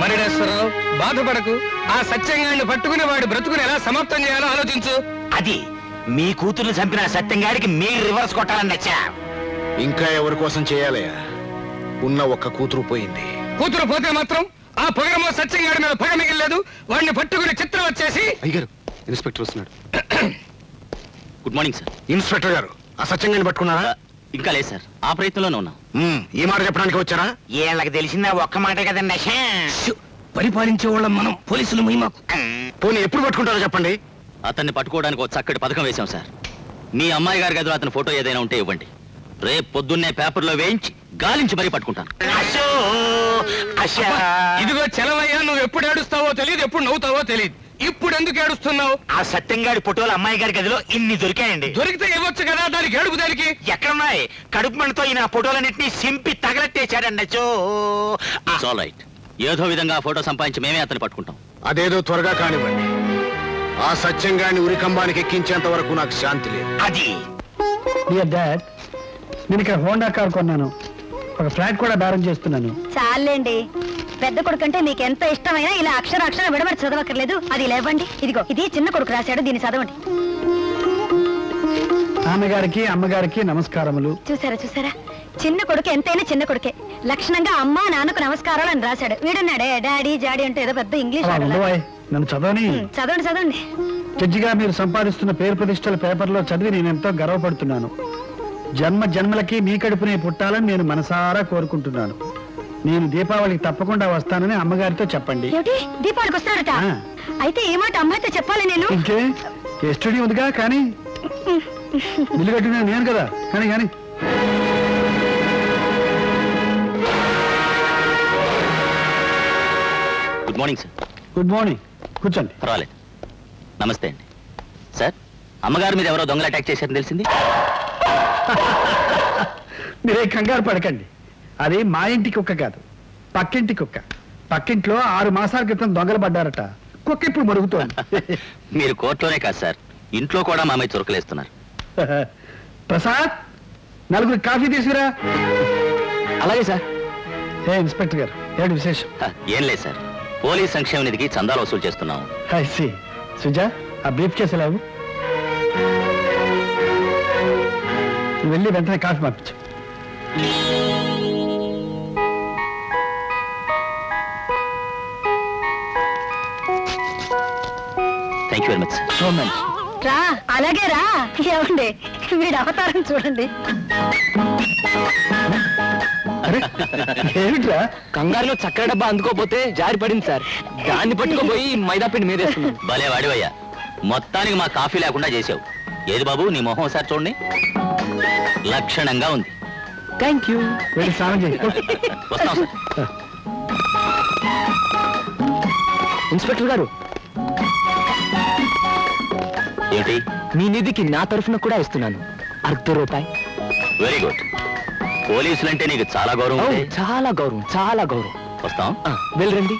మరిడేశ్వరరావు బాధపడకు. ఆ సత్యంగాడిని పట్టుకుని వాడి బ్రతుకుని ఎలా సమాప్తం చేయాలో ఆలోచించు. అది మీ కూతురు చంపిన సత్యంగాడికి మీరు రివర్స్ కొట్టాలని నచ్చా. ఇంకా ఎవరి కోసం చేయాలయ్యా? ఉన్న ఒక్క కూతురు పోయింది. కూతురు పోతే మాత్రం ఆ పొగరమో సత్యంగాడి మీద పగ మిగిలేదు. వాడిని పట్టుకుని చిత్రం వచ్చేసి. అయ్యారు, ఇన్స్పెక్టర్ వస్తున్నాడు. Good morning sir. ఇన్స్పెక్టర్ గారు, ఆ సత్యంగాడిని పట్టుకున్నారా? ఇంకా లేదు సార్, ఆ ప్రయత్నంలోనే ఉన్నాం. ఈ మాట చెప్పడానికి వచ్చారా? వీళ్ళకి తెలిసిందా ఒక్క మాట కదండి. పరిపాలించే వాళ్ళం మనం, పోలీసులు మహిమకు. పోనీ ఎప్పుడు పట్టుకుంటారో చెప్పండి. అతన్ని పట్టుకోవడానికి ఒక చక్కటి పథకం వేశాం సార్. మీ అమ్మాయి గారి గదిలో అతని ఫోటో ఏదైనా ఉంటే ఇవ్వండి. రేపు పొద్దున్నే పేపర్లో వేయించి గాలించి మరీ పట్టుకుంటాను. ఇదిగో చలవయ్యా, నువ్వు ఎప్పుడు ఏడుస్తావో తెలియదు, ఎప్పుడు నవ్వుతావో తెలియదు. ఇప్పుడు ఎందుకు ఏడుస్తున్నావు? ఆ సత్యంగాడి ఫోటోలు అమ్మాయి గారి గదిలో ఇన్ని దొరికాయండి. దొరికితే ఇవ్వచ్చు కదా, దానికి ఏడుపు దానికి. ఎక్కడున్నాయి? కడుపు మంటతో ఈయన ఫోటోలన్నింటినీ సింపి తగలెట్టేశాడండి. రైట్, ఏదో విధంగా ఆ ఫోటో సంపాదించి మేమే అతన్ని పట్టుకుంటాం. అదేదో త్వరగా కానివ్వండి. ఆ సత్యంగాడిని ఉరికంబానికి ఎక్కించేంత వరకు నాకు శాంతి లేదు. అది డాడ్, నేను ఇక్కడ హోండా కార్ కొన్నాను. ఒక ఫ్లాట్ కూడా బేరం చేస్తున్నాను. చాలండి, పెద్ద కొడుకు అంటే మీకు ఎంత ఇష్టమైనా ఇలా అక్షరం విడమరి చదవక్కర్లేదు. అది లేవండి. ఇదిగో ఇది చిన్న కొడుకు రాశాడు, దీన్ని చదవండి. నాన్నగారికి అమ్మగారికి నమస్కారములు. చూసారా, చిన్న కొడుకు ఎంతైనా చిన్న కొడుకే. లక్షణంగా అమ్మా నాన్నకు నమస్కారాలు అని రాశాడు. వీడున్నాడే డాడీ జాడీ అంటే ఏదో పెద్ద ఇంగ్లీష్. నన్ను చదవండి. జడ్జిగా మీరు సంపాదిస్తున్న పేరు ప్రతిష్టల పేపర్లో చదివి నేను ఎంతో గర్వపడుతున్నాను. జన్మలకి మీ కడుపునే పుట్టాలని నేను మనసారా కోరుకుంటున్నాను. నేను దీపావళికి తప్పకుండా వస్తానని అమ్మగారితో చెప్పండి. దీపావళికి వస్తాడట? అయితే ఏ మాట అమ్మాయితో చెప్పాలి నేను? ఇంకే స్టడీ ఉందిగా, కానీ బిల్లు కట్టిన నేను కదా. కానీ good morning sir. Good morning, కూర్చోండి. పర్వాలేదు. నమస్తే అండి సార్. అమ్మగారి మీద ఎవరో దొంగలు అటాక్ చేశారని తెలిసింది. మీరే కంగారు పడకండి. అది మా ఇంటి కుక్క కాదు, పక్కింటి కుక్క. పక్కింట్లో 6 మాసాల క్రితం దొంగలు పడ్డారట. కుక్క ఇప్పుడు మరుగుతోంది. మీరు కోర్టులోనే కాదు సార్, ఇంట్లో కూడా మా మీద చురకలేస్తున్నారు. ప్రసాద్, 4 కాఫీ తీసుకురా. అలాగే సార్. ఇన్స్పెక్టర్ గారు, ఏంటి విశేషం? ఏం లేదు సార్, పోలీస్ సంక్షేమ నిధికి చందాలు వసూలు చేస్తున్నాం. సుజా, ఆ బ్రీఫ్ కేసు ఎలా? నువ్వు వెళ్ళి వెంటనే కాఫీ పంపించు. Thank you very much sir. So much. రా, అలాగే రా. ఏమండి, వీడి అవతారం చూడండి. ఏమిట్రా? కంగారులో చక్కెర డబ్బా అందుకోపోతే జారి పడింది సార్. దాన్ని పట్టుకోపోయి మైదాపిండి మీదేస్తున్నాం. భలే వాడివయ్యా, మొత్తానికి మా కాఫీ లేకుండా చేసావు. ఏది బాబు, నీ మొహం ఒకసారి చూడండి, లక్షణంగా ఉంది. Thank you. వెళ్ళి స్నానం చేయి. వస్తాం సార్. ఇన్స్పెక్టర్ గారు, ఏంటి? మీ నిధికి నా తరఫున కూడా ఇస్తున్నాను ₹1,000. Very good. పోలీసులంటే నీకు చాలా గౌరవం. చాలా గౌరవం, చాలా గౌరవం. వస్తాం. వెళ్ళండి.